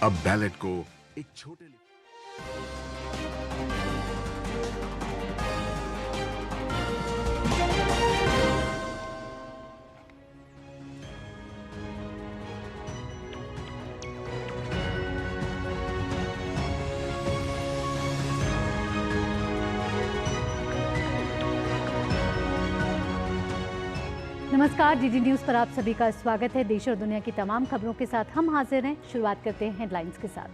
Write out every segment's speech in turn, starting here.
अब बैलेट को एक छोटे नमस्कार, डीडी न्यूज पर आप सभी का स्वागत है। देश और दुनिया की तमाम खबरों के साथ हम हाजिर हैं। शुरुआत करते हैं हेडलाइंस के साथ।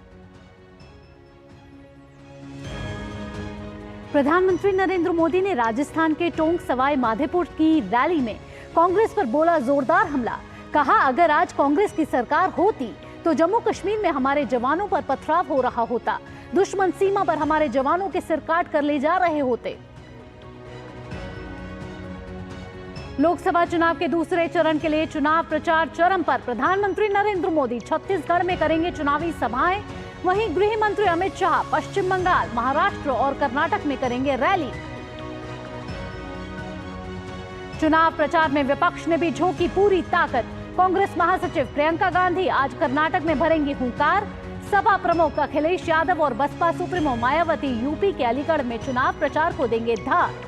प्रधानमंत्री नरेंद्र मोदी ने राजस्थान के टोंक सवाई माधोपुर की रैली में कांग्रेस पर बोला जोरदार हमला। कहा, अगर आज कांग्रेस की सरकार होती तो जम्मू कश्मीर में हमारे जवानों पर पथराव हो रहा होता, दुश्मन सीमा पर हमारे जवानों के सिर काट कर ले जा रहे होते। लोकसभा चुनाव के दूसरे चरण के लिए चुनाव प्रचार चरम पर। प्रधानमंत्री नरेंद्र मोदी छत्तीसगढ़ में करेंगे चुनावी सभाएं। वहीं गृह मंत्री अमित शाह पश्चिम बंगाल, महाराष्ट्र और कर्नाटक में करेंगे रैली। चुनाव प्रचार में विपक्ष ने भी झोंकी पूरी ताकत। कांग्रेस महासचिव प्रियंका गांधी आज कर्नाटक में भरेंगी हुंकार। सपा प्रमुख अखिलेश यादव और बसपा सुप्रीमो मायावती यूपी के अलीगढ़ में चुनाव प्रचार को देंगे धार।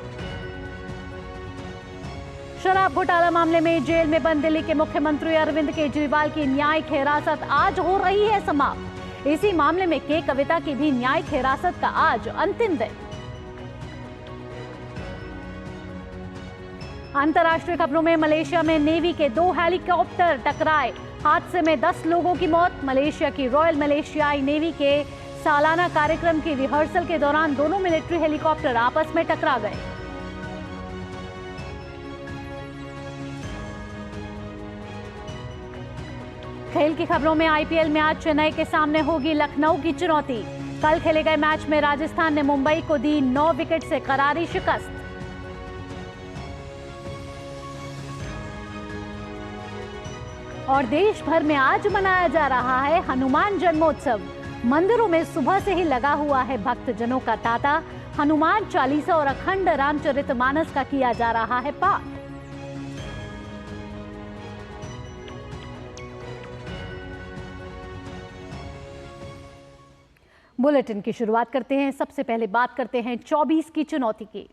शराब घोटाला मामले में जेल में बंद दिल्ली के मुख्यमंत्री अरविंद केजरीवाल की न्यायिक हिरासत आज हो रही है समाप्त। इसी मामले में के कविता की भी न्यायिक हिरासत का आज अंतिम दिन। अंतर्राष्ट्रीय खबरों में मलेशिया में नेवी के 2 हेलीकॉप्टर टकराए। हादसे में 10 लोगों की मौत। मलेशिया की रॉयल मलेशियाई नेवी के सालाना कार्यक्रम की रिहर्सल के दौरान दोनों मिलिट्री हेलीकॉप्टर आपस में टकरा गए। खेल की खबरों में आईपीएल में आज चेन्नई के सामने होगी लखनऊ की चुनौती। कल खेले गए मैच में राजस्थान ने मुंबई को दी 9 विकेट से करारी शिकस्त। और देश भर में आज मनाया जा रहा है हनुमान जन्मोत्सव। मंदिरों में सुबह से ही लगा हुआ है भक्तजनों का तांता। हनुमान चालीसा और अखंड रामचरितमानस का किया जा रहा है पाठ। बुलेटिन की शुरुआत करते हैं। सबसे पहले बात करते हैं 24 की चुनौती की।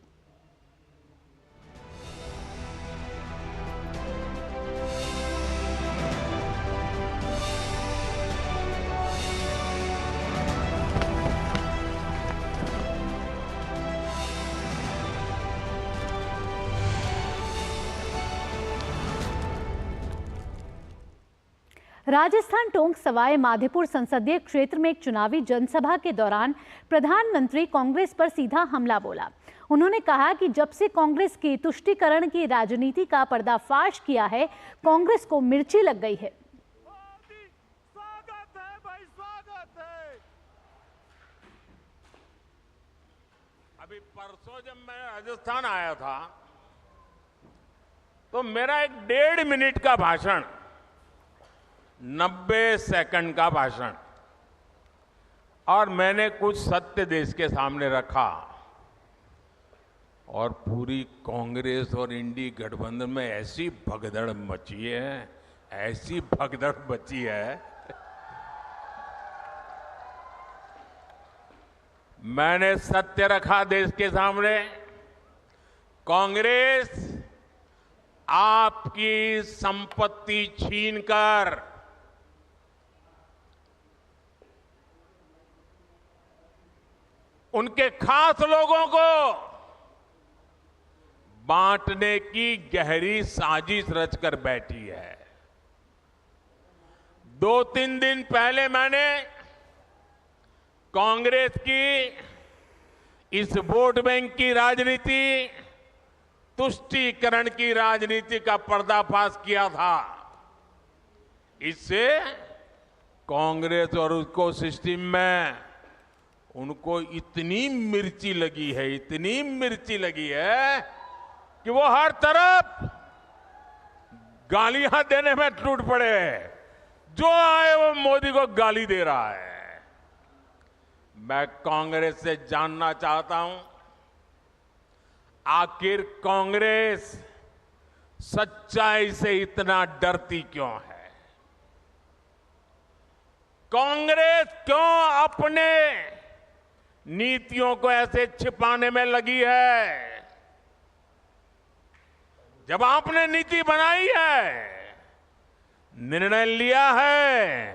राजस्थान टोंक सवाई माधोपुर संसदीय क्षेत्र में एक चुनावी जनसभा के दौरान प्रधानमंत्री कांग्रेस पर सीधा हमला बोला। उन्होंने कहा कि जब से कांग्रेस की तुष्टीकरण की राजनीति का पर्दाफाश किया है, कांग्रेस को मिर्ची लग गई है। स्वागत है भाई, स्वागत है। अभी परसों जब मैं राजस्थान आया था तो मेरा एक 1.5 मिनट का भाषण, 90 सेकंड का भाषण, और मैंने कुछ सत्य देश के सामने रखा। और पूरी कांग्रेस और इंडी गठबंधन में ऐसी भगदड़ मची है, ऐसी भगदड़ मची है। मैंने सत्य रखा देश के सामने। कांग्रेस आपकी संपत्ति छीनकर उनके खास लोगों को बांटने की गहरी साजिश रचकर बैठी है। 2-3 दिन पहले मैंने कांग्रेस की इस वोट बैंक की राजनीति, तुष्टीकरण की राजनीति का पर्दाफाश किया था। इससे कांग्रेस और उसको सिस्टम में उनको इतनी मिर्ची लगी है, इतनी मिर्ची लगी है कि वो हर तरफ गालियां देने में टूट पड़े। जो आए वो मोदी को गाली दे रहा है। मैं कांग्रेस से जानना चाहता हूं, आखिर कांग्रेस सच्चाई से इतना डरती क्यों है? कांग्रेस क्यों अपने नीतियों को ऐसे छिपाने में लगी है? जब आपने नीति बनाई है, निर्णय लिया है,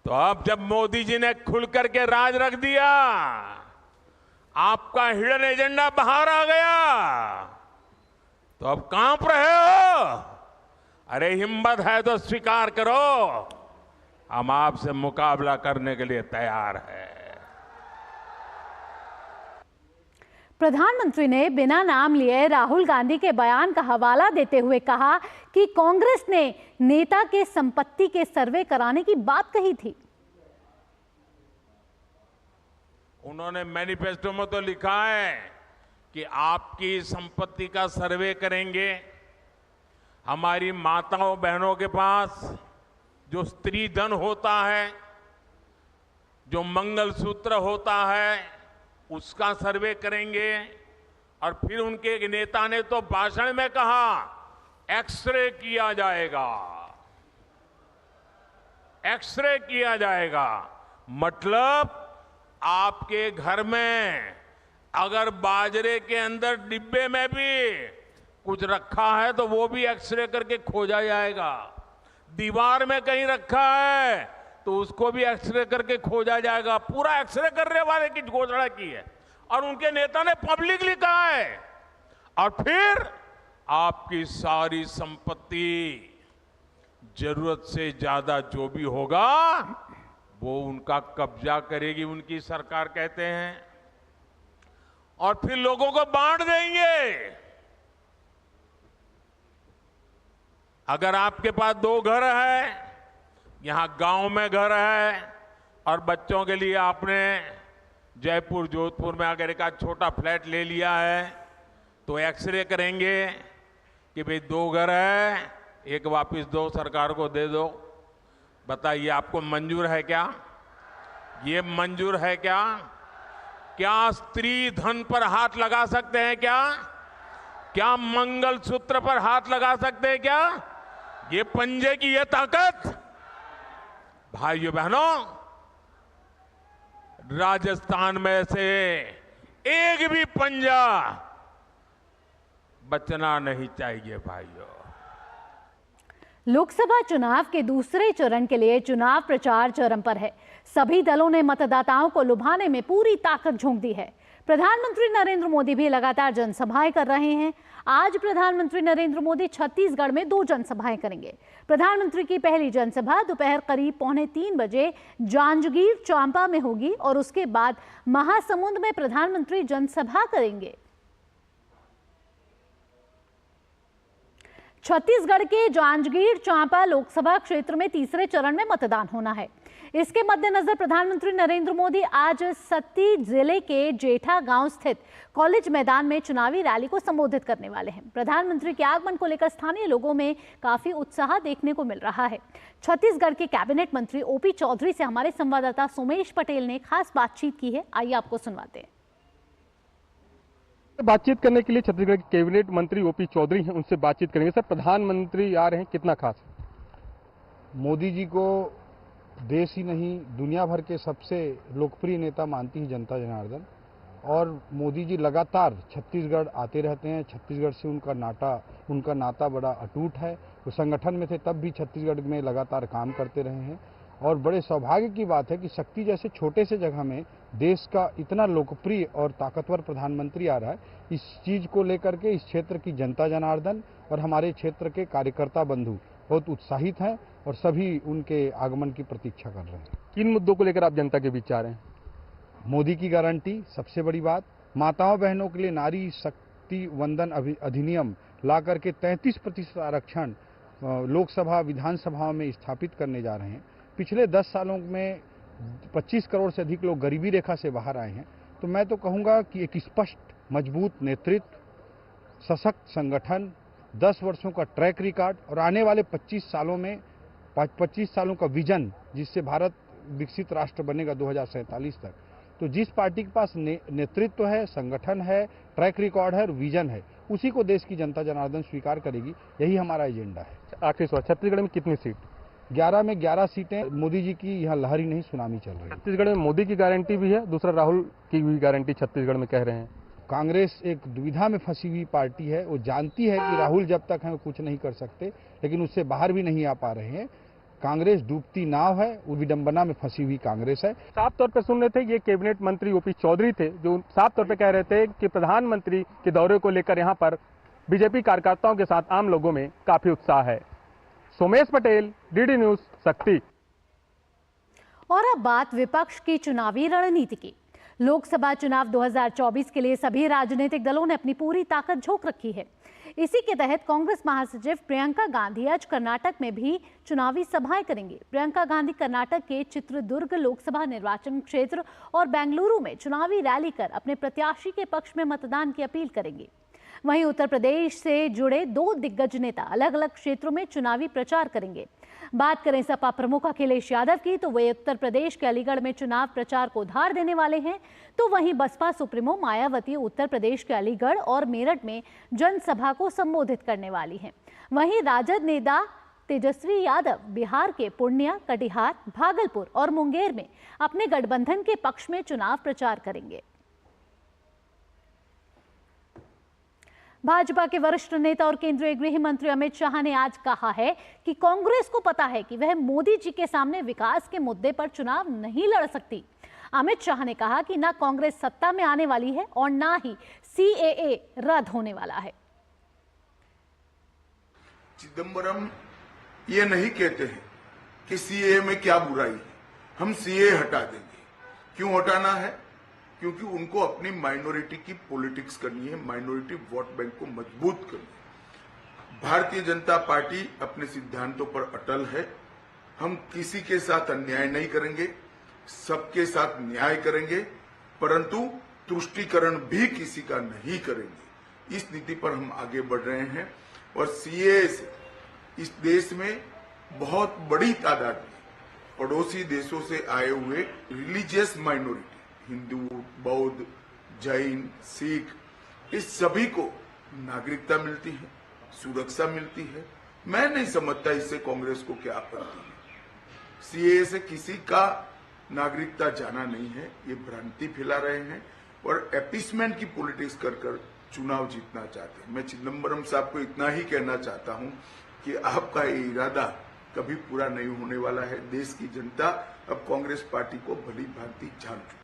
तो अब जब मोदी जी ने खुल करके राज रख दिया, आपका हिडन एजेंडा बाहर आ गया, तो अब कांप रहे हो? अरे हिम्मत है तो स्वीकार करो, हम आपसे मुकाबला करने के लिए तैयार हैं। प्रधानमंत्री ने बिना नाम लिए राहुल गांधी के बयान का हवाला देते हुए कहा कि कांग्रेस ने नेता के संपत्ति के सर्वे कराने की बात कही थी। उन्होंने मैनिफेस्टो में तो लिखा है कि आपकी संपत्ति का सर्वे करेंगे। हमारी माताओं बहनों के पास जो स्त्री धन होता है, जो मंगलसूत्र होता है, उसका सर्वे करेंगे। और फिर उनके एक नेता ने तो भाषण में कहा, एक्सरे किया जाएगा, एक्सरे किया जाएगा। मतलब आपके घर में अगर बाजरे के अंदर डिब्बे में भी कुछ रखा है तो वो भी एक्सरे करके खोजा जाएगा। दीवार में कहीं रखा है तो उसको भी एक्सरे करके खोजा जाएगा। पूरा एक्सरे करने वाले की घोषणा की है और उनके नेता ने पब्लिकली कहा है। और फिर आपकी सारी संपत्ति, जरूरत से ज्यादा जो भी होगा वो उनका कब्जा करेगी उनकी सरकार, कहते हैं, और फिर लोगों को बांट देंगे। अगर आपके पास 2 घर है, यहां गांव में घर है, और बच्चों के लिए आपने जयपुर जोधपुर में अगर एक छोटा फ्लैट ले लिया है, तो एक्सरे करेंगे कि भाई 2 घर है, एक वापस दो, सरकार को दे दो। बताइए, आपको मंजूर है क्या? ये मंजूर है क्या? क्या स्त्री धन पर हाथ लगा सकते हैं क्या? क्या मंगलसूत्र पर हाथ लगा सकते हैं क्या? ये पंजे की ये ताकत, भाइयों बहनों, राजस्थान में से एक भी पंजा बचना नहीं चाहिए भाइयों। लोकसभा चुनाव के दूसरे चरण के लिए चुनाव प्रचार चरम पर है। सभी दलों ने मतदाताओं को लुभाने में पूरी ताकत झोंक दी है। प्रधानमंत्री नरेंद्र मोदी भी लगातार जनसभाएं कर रहे हैं। आज प्रधानमंत्री नरेंद्र मोदी छत्तीसगढ़ में 2 जनसभाएं करेंगे। प्रधानमंत्री की पहली जनसभा दोपहर करीब 2:45 बजे जांजगीर चांपा में होगी और उसके बाद महासमुंद में प्रधानमंत्री जनसभा करेंगे। छत्तीसगढ़ के जांजगीर चांपा लोकसभा क्षेत्र में तीसरे चरण में मतदान होना है। इसके मद्देनजर प्रधानमंत्री नरेंद्र मोदी आज सत्ती जिले के जेठा गांव स्थित कॉलेज मैदान में चुनावी रैली को संबोधित करने वाले हैं। प्रधानमंत्री के आगमन को लेकर स्थानीय लोगों में काफी उत्साह देखने को मिल रहा है। छत्तीसगढ़ के कैबिनेट मंत्री ओपी चौधरी से हमारे संवाददाता सोमेश पटेल ने खास बातचीत की है। आइए आपको सुनवाते हैं। बातचीत करने के लिए छत्तीसगढ़ के कैबिनेट मंत्री ओपी चौधरी हैं, उनसे बातचीत करेंगे। सर, प्रधानमंत्री आ रहे हैं, कितना खास है? मोदी जी को देश ही नहीं दुनिया भर के सबसे लोकप्रिय नेता मानती है जनता जनार्दन, और मोदी जी लगातार छत्तीसगढ़ आते रहते हैं। छत्तीसगढ़ से उनका नाता बड़ा अटूट है। वो संगठन में थे तब भी छत्तीसगढ़ में लगातार काम करते रहे हैं, और बड़े सौभाग्य की बात है कि शक्ति जैसे छोटे से जगह में देश का इतना लोकप्रिय और ताकतवर प्रधानमंत्री आ रहा है। इस चीज को लेकर के इस क्षेत्र की जनता जनार्दन और हमारे क्षेत्र के कार्यकर्ता बंधु बहुत उत्साहित हैं और सभी उनके आगमन की प्रतीक्षा कर रहे हैं। किन मुद्दों को लेकर आप जनता के बीच आ रहे हैं? मोदी की गारंटी सबसे बड़ी बात, माताओं बहनों के लिए नारी शक्ति वंदन अधिनियम ला करके 33% आरक्षण लोकसभा विधानसभाओं में स्थापित करने जा रहे हैं। पिछले 10 सालों में 25 करोड़ से अधिक लोग गरीबी रेखा से बाहर आए हैं। तो मैं तो कहूँगा कि एक स्पष्ट मजबूत नेतृत्व, सशक्त संगठन, 10 वर्षों का ट्रैक रिकॉर्ड और आने वाले 25 सालों में 25 सालों का विजन, जिससे भारत विकसित राष्ट्र बनेगा 2047 तक। तो जिस पार्टी के पास नेतृत्व है, संगठन है, ट्रैक रिकॉर्ड है और विजन है, उसी को देश की जनता जनार्दन स्वीकार करेगी। यही हमारा एजेंडा है। आखिरी सवाल, छत्तीसगढ़ में कितनी सीट? 11 में 11 सीटें। मोदी जी की यहाँ लहर ही नहीं, सुनामी चल रही है। छत्तीसगढ़ में मोदी की गारंटी भी है, दूसरा राहुल की भी गारंटी छत्तीसगढ़ में कह रहे हैं। कांग्रेस एक दुविधा में फंसी हुई पार्टी है। वो जानती है कि राहुल जब तक है वो कुछ नहीं कर सकते, लेकिन उससे बाहर भी नहीं आ पा रहे हैं। कांग्रेस डूबती नाव है, वो विडंबना में फंसी हुई कांग्रेस है। साफ तौर पर सुन रहे थे, ये कैबिनेट मंत्री ओपी चौधरी थे जो साफ तौर पर कह रहे थे कि प्रधानमंत्री के दौरे को लेकर यहाँ पर बीजेपी कार्यकर्ताओं के साथ आम लोगों में काफी उत्साह है। सोमेश पटेल, डीडी न्यूज, शक्ति। और अब बात विपक्ष की चुनावी रणनीति की। लोकसभा चुनाव 2024 के लिए सभी राजनीतिक दलों ने अपनी पूरी ताकत झोंक रखी है। इसी के तहत कांग्रेस महासचिव प्रियंका गांधी आज कर्नाटक में भी चुनावी सभाएं करेंगी। प्रियंका गांधी कर्नाटक के चित्रदुर्ग लोकसभा निर्वाचन क्षेत्र और बेंगलुरु में चुनावी रैली कर अपने प्रत्याशी के पक्ष में मतदान की अपील करेंगी। वहीं उत्तर प्रदेश से जुड़े 2 दिग्गज नेता अलग अलग क्षेत्रों में चुनावी प्रचार करेंगे। बात करें सपा प्रमुख अखिलेश यादव की, तो वे उत्तर प्रदेश के अलीगढ़ में चुनाव प्रचार को धार देने वाले हैं। तो वहीं बसपा सुप्रीमो मायावती उत्तर प्रदेश के अलीगढ़ और मेरठ में जनसभा को संबोधित करने वाली हैं। वहीं राजद नेता तेजस्वी यादव बिहार के पूर्णिया, कटिहार, भागलपुर और मुंगेर में अपने गठबंधन के पक्ष में चुनाव प्रचार करेंगे। भाजपा के वरिष्ठ नेता और केंद्रीय गृह मंत्री अमित शाह ने आज कहा है कि कांग्रेस को पता है कि वह मोदी जी के सामने विकास के मुद्दे पर चुनाव नहीं लड़ सकती। अमित शाह ने कहा कि ना कांग्रेस सत्ता में आने वाली है और ना ही सीएए रद्द होने वाला है। चिदंबरम ये नहीं कहते हैं कि सीएए में क्या बुराई है, हम सीएए हटा देंगे। क्यों हटाना है? क्योंकि उनको अपनी माइनॉरिटी की पॉलिटिक्स करनी है, माइनॉरिटी वोट बैंक को मजबूत करनी है। भारतीय जनता पार्टी अपने सिद्धांतों पर अटल है। हम किसी के साथ अन्याय नहीं करेंगे, सबके साथ न्याय करेंगे, परंतु तुष्टीकरण भी किसी का नहीं करेंगे। इस नीति पर हम आगे बढ़ रहे हैं और सीएए से इस देश में बहुत बड़ी तादाद में पड़ोसी देशों से आए हुए रिलीजियस माइनॉरिटी, हिंदू, बौद्ध, जैन, सिख, इस सभी को नागरिकता मिलती है, सुरक्षा मिलती है। मैं नहीं समझता इससे कांग्रेस को क्या आपत्ति है। सीएए से किसी का नागरिकता जाना नहीं है, ये भ्रांति फैला रहे हैं और एपीसमेंट की पॉलिटिक्स कर कर चुनाव जीतना चाहते हैं। मैं चिदंबरम साहब को इतना ही कहना चाहता हूं कि आपका ये इरादा कभी पूरा नहीं होने वाला है। देश की जनता अब कांग्रेस पार्टी को भली भांति जान चुकी।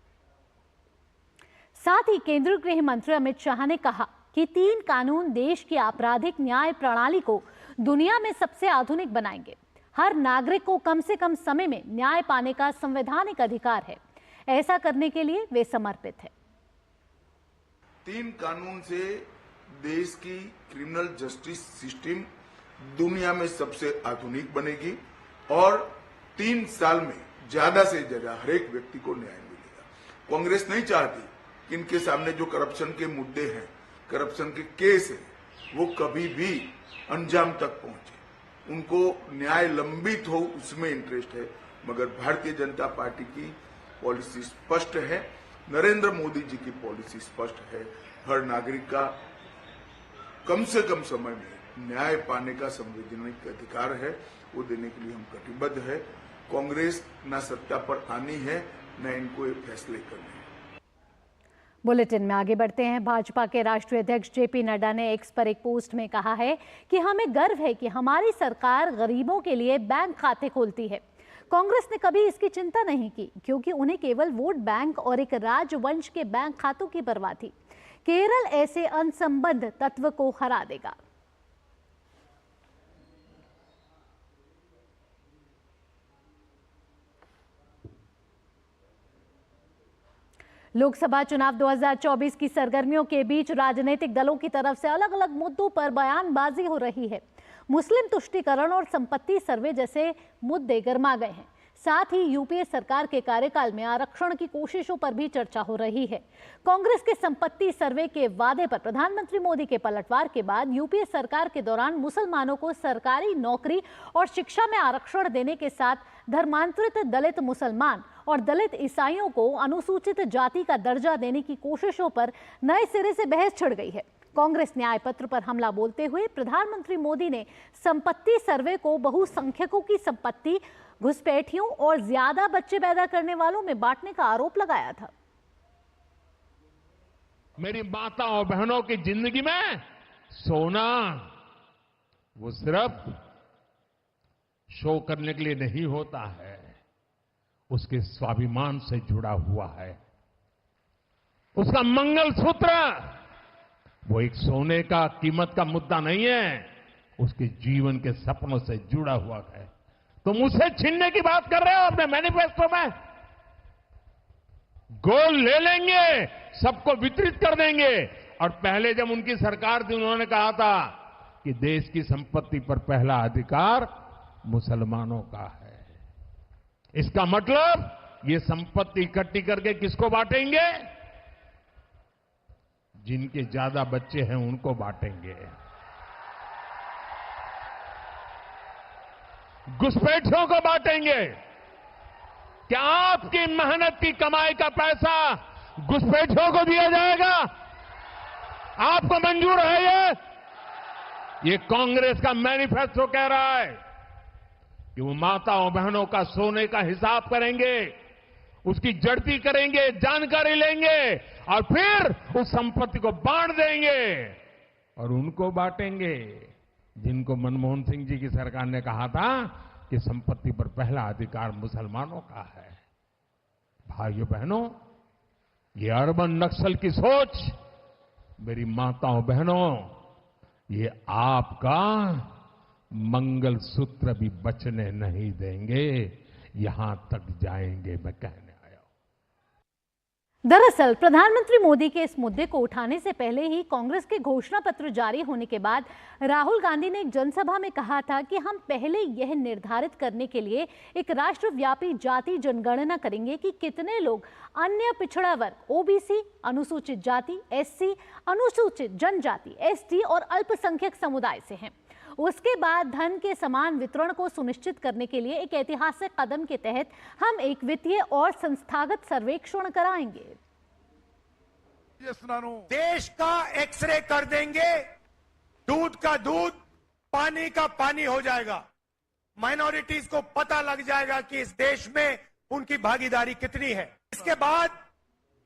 साथ ही केंद्रीय गृह मंत्री अमित शाह ने कहा कि 3 कानून देश की आपराधिक न्याय प्रणाली को दुनिया में सबसे आधुनिक बनाएंगे। हर नागरिक को कम से कम समय में न्याय पाने का संवैधानिक अधिकार है। ऐसा करने के लिए वे समर्पित हैं। 3 कानून से देश की क्रिमिनल जस्टिस सिस्टम दुनिया में सबसे आधुनिक बनेगी और 3 साल में ज्यादा से ज्यादा हर एक व्यक्ति को न्याय मिलेगा। कांग्रेस नहीं चाहती कि इनके सामने जो करप्शन के मुद्दे हैं, करप्शन के केस हैं, वो कभी भी अंजाम तक पहुंचे। उनको न्याय लंबित हो उसमें इंटरेस्ट है, मगर भारतीय जनता पार्टी की पॉलिसी स्पष्ट है, नरेंद्र मोदी जी की पॉलिसी स्पष्ट है। हर नागरिक का कम से कम समय में न्याय पाने का संवैधानिक अधिकार है, वो देने के लिए हम कटिबद्ध है। कांग्रेस न सत्ता पर आनी है, न इनको ये फैसले करने हैं। बुलेटिन में आगे बढ़ते हैं। भाजपा के राष्ट्रीय अध्यक्ष जेपी नड्डा ने एक्स पर एक पोस्ट में कहा है कि हमें गर्व है कि हमारी सरकार गरीबों के लिए बैंक खाते खोलती है। कांग्रेस ने कभी इसकी चिंता नहीं की क्योंकि उन्हें केवल वोट बैंक और एक राजवंश के बैंक खातों की परवाह थी। केरल ऐसे असंबद्ध तत्व को हरा देगा। लोकसभा चुनाव 2024 की सरगर्मियों के बीच राजनीतिक दलों की तरफ से अलग अलग मुद्दों पर बयानबाजी हो रही है। मुस्लिम तुष्टीकरण और संपत्ति सर्वे जैसे मुद्दे गर्मा गए हैं। साथ ही यूपीए सरकार के कार्यकाल में आरक्षण की कोशिशों पर भी चर्चा हो रही है। कांग्रेस के संपत्ति सर्वे के वादे पर प्रधानमंत्री मोदी के पलटवार के बाद यूपीए सरकार के दौरान मुसलमानों को सरकारी नौकरी और शिक्षा में आरक्षण देने के साथ धर्मांतरित दलित मुसलमान और दलित ईसाइयों को अनुसूचित जाति का दर्जा देने की कोशिशों पर नए सिरे से बहस छिड़ गई है। कांग्रेस न्याय पत्र पर हमला बोलते हुए प्रधानमंत्री मोदी ने संपत्ति सर्वे को बहुसंख्यकों की संपत्ति, घुसपैठियों और ज्यादा बच्चे पैदा करने वालों में बांटने का आरोप लगाया था। मेरी माताओं बहनों की जिंदगी में सोना वो सिर्फ शो करने के लिए नहीं होता है, उसके स्वाभिमान से जुड़ा हुआ है। उसका मंगलसूत्र वो एक सोने का कीमत का मुद्दा नहीं है, उसके जीवन के सपनों से जुड़ा हुआ है। तुम उसे छीनने की बात कर रहे हो अपने मैनिफेस्टो में। गोल्ड ले लेंगे, सबको वितरित कर देंगे। और पहले जब उनकी सरकार थी उन्होंने कहा था कि देश की संपत्ति पर पहला अधिकार मुसलमानों का है। इसका मतलब ये संपत्ति इकट्ठी करके किसको बांटेंगे? जिनके ज्यादा बच्चे हैं उनको बांटेंगे। घुसपैठियों को बांटेंगे। क्या आपकी मेहनत की कमाई का पैसा घुसपैठियों को दिया जाएगा? आपको मंजूर है ये कांग्रेस का मैनिफेस्टो कह रहा है कि वो माताओं बहनों का सोने का हिसाब करेंगे, उसकी जड़ती करेंगे, जानकारी लेंगे और फिर उस संपत्ति को बांट देंगे। और उनको बांटेंगे जिनको मनमोहन सिंह जी की सरकार ने कहा था कि संपत्ति पर पहला अधिकार मुसलमानों का है। भाइयों बहनों, ये अर्बन नक्सल की सोच, मेरी माताओं बहनों, ये आपका मंगलसूत्र भी बचने नहीं देंगे, यहां तक जाएंगे, मैं कहने आया हूं। दरअसल प्रधानमंत्री मोदी के इस मुद्दे को उठाने से पहले ही कांग्रेस के घोषणा पत्र जारी होने के बाद राहुल गांधी ने एक जनसभा में कहा था कि हम पहले यह निर्धारित करने के लिए एक राष्ट्रव्यापी जाति जनगणना करेंगे कि कितने लोग अन्य पिछड़ा वर्ग, ओबीसी, अनुसूचित जाति, एससी, अनुसूचित जनजाति, एसटी और अल्पसंख्यक समुदाय से हैं। उसके बाद धन के समान वितरण को सुनिश्चित करने के लिए एक ऐतिहासिक कदम के तहत हम एक वित्तीय और संस्थागत सर्वेक्षण कराएंगे। देश का एक्सरे कर देंगे, दूध का दूध, पानी का पानी हो जाएगा। माइनॉरिटीज को पता लग जाएगा कि इस देश में उनकी भागीदारी कितनी है। इसके बाद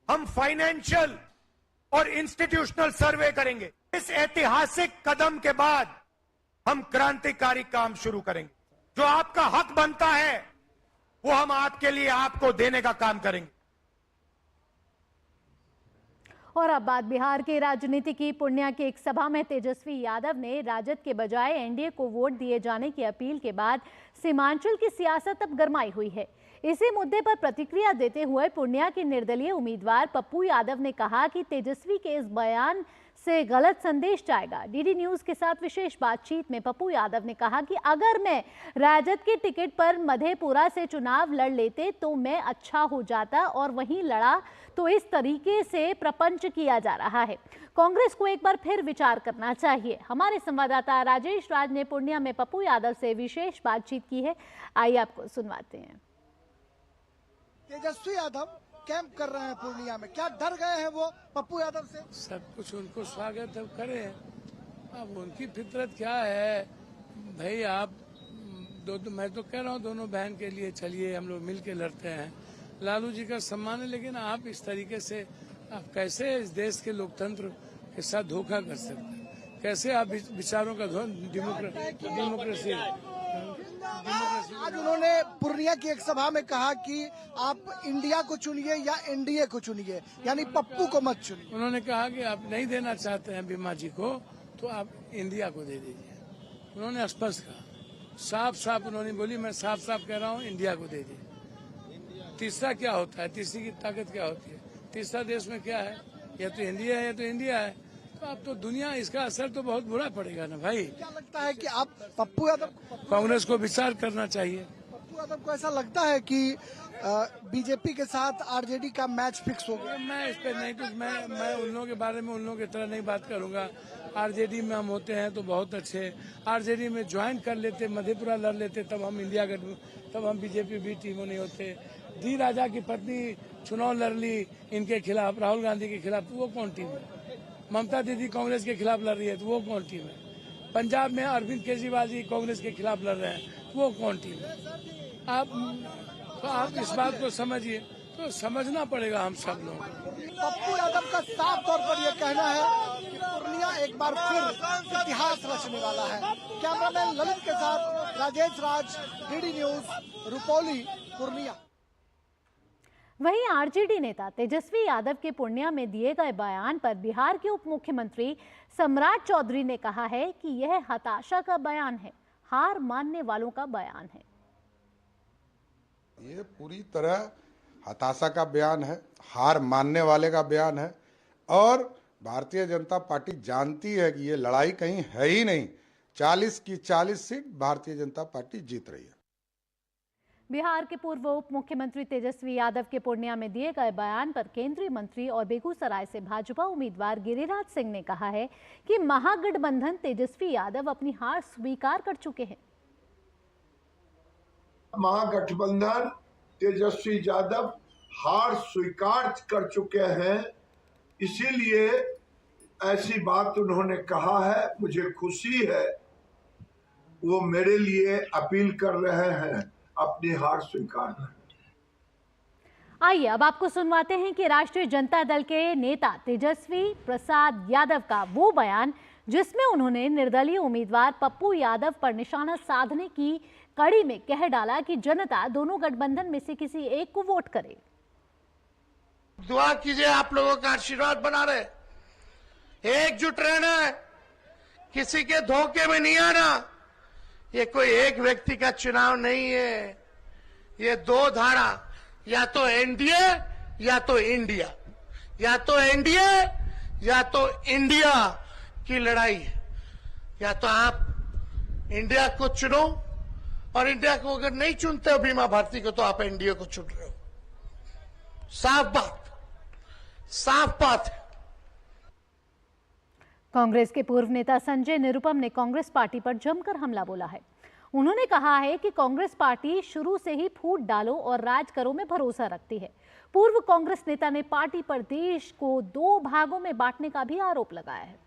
हम फाइनेंशियल और इंस्टीट्यूशनल सर्वे करेंगे। इस ऐतिहासिक कदम के बाद हम क्रांतिकारी काम शुरू करेंगे। जो आपका हक बनता है वो हम आपके लिए आपको देने का काम करेंगे। और अब बात बिहार के राजनीति की। पूर्णिया की एक सभा में तेजस्वी यादव ने राजद के बजाय एनडीए को वोट दिए जाने की अपील के बाद सीमांचल की सियासत अब गरमाई हुई है। इसी मुद्दे पर प्रतिक्रिया देते हुए पूर्णिया के निर्दलीय उम्मीदवार पप्पू यादव ने कहा कि तेजस्वी के इस बयान से गलत संदेश जाएगा। डीडी न्यूज के साथ विशेष बातचीत में पप्पू यादव ने कहा कि अगर मैं राजद के टिकट पर मधेपुरा से चुनाव लड़ लेते तो मैं अच्छा हो जाता, और वहीं लड़ा तो इस तरीके से प्रपंच किया जा रहा है। कांग्रेस को एक बार फिर विचार करना चाहिए। हमारे संवाददाता राजेश राज ने पूर्णिया में पप्पू यादव से विशेष बातचीत की है, आइए आपको सुनवाते हैं। तेजस्वी यादव कैंप कर रहे हैं पूर्णिया में, क्या डर गए हैं वो पप्पू यादव से? सब कुछ उनको स्वागत है, करें। अब उनकी फितरत क्या है भाई, आप मैं तो कह रहा हूँ दोनों बहन के लिए चलिए, हम लोग मिल के लड़ते हैं। लालू जी का सम्मान है, लेकिन आप इस तरीके से आप कैसे इस देश के लोकतंत्र के साथ धोखा कर सकते हैं? कैसे आप विचारों का डेमोक्रेसी आज उन्होंने पूर्णिया की एक सभा में कहा कि आप इंडिया को चुनिए या एनडीए को चुनिए, यानी पप्पू को मत चुनिए। उन्होंने कहा कि आप नहीं देना चाहते हैं बीमा जी को तो आप इंडिया को दे दीजिए। उन्होंने स्पष्ट कहा, साफ साफ उन्होंने बोली, मैं साफ साफ कह रहा हूँ इंडिया को दे दीजिए। तीसरा क्या होता है, तीसरी की ताकत क्या होती है? तीसरा देश में क्या है, या तो इंडिया है या तो इंडिया है। तो अब तो दुनिया, इसका असर तो बहुत बुरा पड़ेगा ना भाई। क्या लगता है कि आप पप्पू यादव, कांग्रेस को विचार करना चाहिए। पप्पू यादव को ऐसा लगता है कि बीजेपी के साथ आरजेडी का मैच फिक्स हो गया? मैं इस पर नहीं कुछ, मैं उन लोगों के बारे में उन लोगों की तरह नहीं बात करूंगा। आरजेडी में हम होते हैं तो बहुत अच्छे, आरजेडी में ज्वाइन कर लेते, मधेपुरा लड़ लेते, तब हम इंडिया तब हम बीजेपी भी टीमों नहीं होते। डी राजा की पत्नी चुनाव लड़ ली इनके खिलाफ, राहुल गांधी के खिलाफ, वो कौन टीम है? ममता दीदी कांग्रेस के खिलाफ लड़ रही है तो वो कौन टीम है? पंजाब में अरविंद केजरीवाल जी कांग्रेस के खिलाफ लड़ रहे हैं तो वो कौन टीम है? आप इस बात को समझिए, तो समझना पड़ेगा हम सब लोग। पप्पू यादव का साफ तौर पर यह कहना है कि पूर्णिया एक बार फिर इतिहास रचने वाला है। कैमरामैन ललित के साथ राजेश राज, डीडी न्यूज, रुपौली, पूर्णिया। वहीं आरजेडी नेता तेजस्वी यादव के पूर्णिया में दिए गए बयान पर बिहार के उप मुख्यमंत्री सम्राट चौधरी ने कहा है कि यह हताशा का बयान है, हार मानने वालों का बयान है। ये पूरी तरह हताशा का बयान है, हार मानने वाले का बयान है और भारतीय जनता पार्टी जानती है कि ये लड़ाई कहीं है ही नहीं। 40 की 40 सीट भारतीय जनता पार्टी जीत रही है। बिहार के पूर्व उप मुख्यमंत्री तेजस्वी यादव के पूर्णिया में दिए गए बयान पर केंद्रीय मंत्री और बेगूसराय से भाजपा उम्मीदवार गिरिराज सिंह ने कहा है कि महागठबंधन तेजस्वी यादव अपनी हार स्वीकार कर चुके हैं। महागठबंधन तेजस्वी यादव हार स्वीकार कर चुके हैं, इसीलिए ऐसी बात उन्होंने कहा है। मुझे खुशी है, वो मेरे लिए अपील कर रहे हैं अपनी हार स्वीकार करें। आइए अब आपको सुनवाते हैं कि राष्ट्रीय जनता दल के नेता तेजस्वी प्रसाद यादव का वो बयान जिसमें उन्होंने निर्दलीय उम्मीदवार पप्पू यादव पर निशाना साधने की कड़ी में कह डाला कि जनता दोनों गठबंधन में से किसी एक को वोट करे। दुआ कीजिए, आप लोगों का आशीर्वाद बना रहे, एकजुट रहना है, किसी के धोखे में नहीं आना। ये कोई एक व्यक्ति का चुनाव नहीं है, ये दो धारा, या तो एनडीए या तो इंडिया, या तो एनडीए या तो इंडिया की लड़ाई है। या तो आप इंडिया को चुनो और इंडिया को अगर नहीं चुनते हो बीमा भारती को, तो आप एनडीए को चुन रहे हो। साफ बात, साफ बात है। कांग्रेस के पूर्व नेता संजय निरुपम ने कांग्रेस पार्टी पर जमकर हमला बोला है। उन्होंने कहा है कि कांग्रेस पार्टी शुरू से ही फूट डालो और राज करो में भरोसा रखती है। पूर्व कांग्रेस नेता ने पार्टी पर देश को दो भागों में बांटने का भी आरोप लगाया है।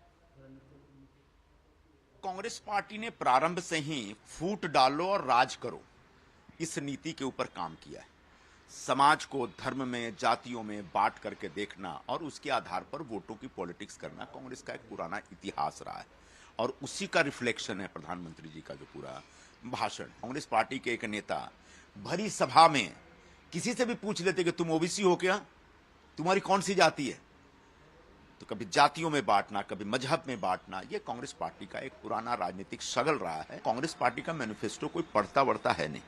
कांग्रेस पार्टी ने प्रारंभ से ही फूट डालो और राज करो इस नीति के ऊपर काम किया है। समाज को धर्म में, जातियों में बांट करके देखना और उसके आधार पर वोटों की पॉलिटिक्स करना कांग्रेस का एक पुराना इतिहास रहा है और उसी का रिफ्लेक्शन है प्रधानमंत्री जी का जो पूरा भाषण। कांग्रेस पार्टी के एक नेता भरी सभा में किसी से भी पूछ लेते कि तुम ओबीसी हो क्या, तुम्हारी कौन सी जाति है, तो कभी जातियों में बांटना, कभी मजहब में बांटना, ये कांग्रेस पार्टी का एक पुराना राजनीतिक शगल रहा है। कांग्रेस पार्टी का मैनिफेस्टो कोई पढ़ता वढ़ता है नहीं,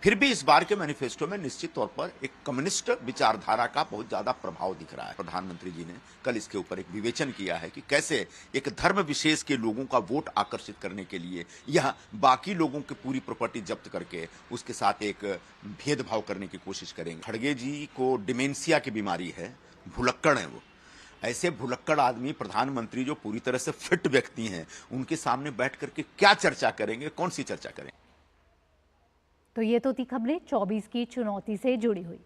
फिर भी इस बार के मैनिफेस्टो में निश्चित तौर पर एक कम्युनिस्ट विचारधारा का बहुत ज्यादा प्रभाव दिख रहा है। प्रधानमंत्री जी ने कल इसके ऊपर एक विवेचन किया है कि कैसे एक धर्म विशेष के लोगों का वोट आकर्षित करने के लिए यह बाकी लोगों की पूरी प्रॉपर्टी जब्त करके उसके साथ एक भेदभाव करने की कोशिश करेंगे। खड़गे जी को डिमेंशिया की बीमारी है, भुलक्कड़ है वो। ऐसे भुलक्कड़ आदमी प्रधानमंत्री जो पूरी तरह से फिट व्यक्ति हैं, उनके सामने बैठ करके क्या चर्चा करेंगे, कौन सी चर्चा करेंगे। तो ये तो थी खबरें 24 की चुनौती से जुड़ी हुई।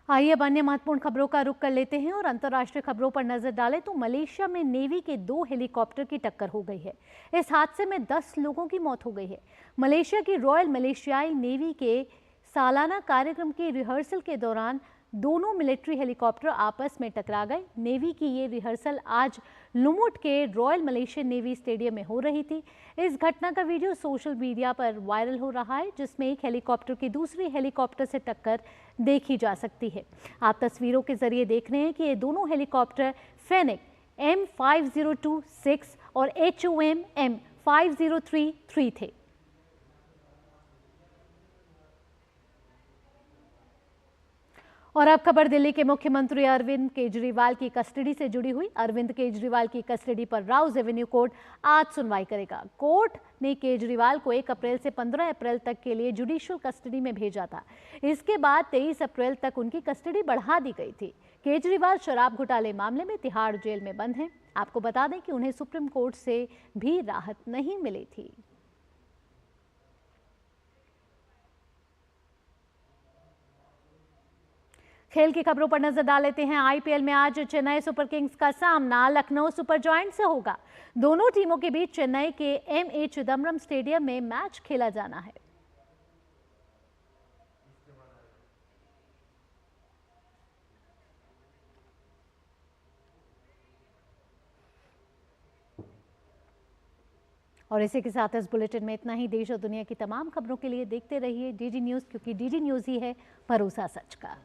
आइए अब अन्य महत्वपूर्ण खबरों का रुख कर लेते हैं और अंतर्राष्ट्रीय खबरों पर नजर डालें तो मलेशिया में नेवी के 2 हेलीकॉप्टर की टक्कर हो गई है। इस हादसे में 10 लोगों की मौत हो गई है। मलेशिया की रॉयल मलेशियाई नेवी के सालाना कार्यक्रम की रिहर्सल के दौरान दोनों मिलिट्री हेलीकॉप्टर आपस में टकरा गए। नेवी की ये रिहर्सल आज लुमुट के रॉयल मलेशियन नेवी स्टेडियम में हो रही थी। इस घटना का वीडियो सोशल मीडिया पर वायरल हो रहा है, जिसमें एक हेलीकॉप्टर की दूसरी हेलीकॉप्टर से टक्कर देखी जा सकती है। आप तस्वीरों के जरिए देख रहे हैं कि ये दोनों हेलीकॉप्टर फेनिक M5026 और HOM M5033 थे। और अब खबर दिल्ली के मुख्यमंत्री अरविंद केजरीवाल की कस्टडी से जुड़ी हुई। अरविंद केजरीवाल की कस्टडी पर राउज एवेन्यू कोर्ट आज सुनवाई करेगा। कोर्ट ने केजरीवाल को 1 अप्रैल से 15 अप्रैल तक के लिए जुडिशियल कस्टडी में भेजा था। इसके बाद 23 अप्रैल तक उनकी कस्टडी बढ़ा दी गई थी। केजरीवाल शराब घोटाले मामले में तिहाड़ जेल में बंद हैं। आपको बता दें कि उन्हें सुप्रीम कोर्ट से भी राहत नहीं मिली थी। खेल की खबरों पर नजर डाल लेते हैं। आईपीएल में आज चेन्नई सुपर किंग्स का सामना लखनऊ सुपर जायंट्स से होगा। दोनों टीमों के बीच चेन्नई के एमए चिदम्बरम स्टेडियम में मैच खेला जाना है। और इसी के साथ इस बुलेटिन में इतना ही। देश और दुनिया की तमाम खबरों के लिए देखते रहिए डीडी न्यूज़, क्योंकि डीडी न्यूज़ ही है भरोसा सच का।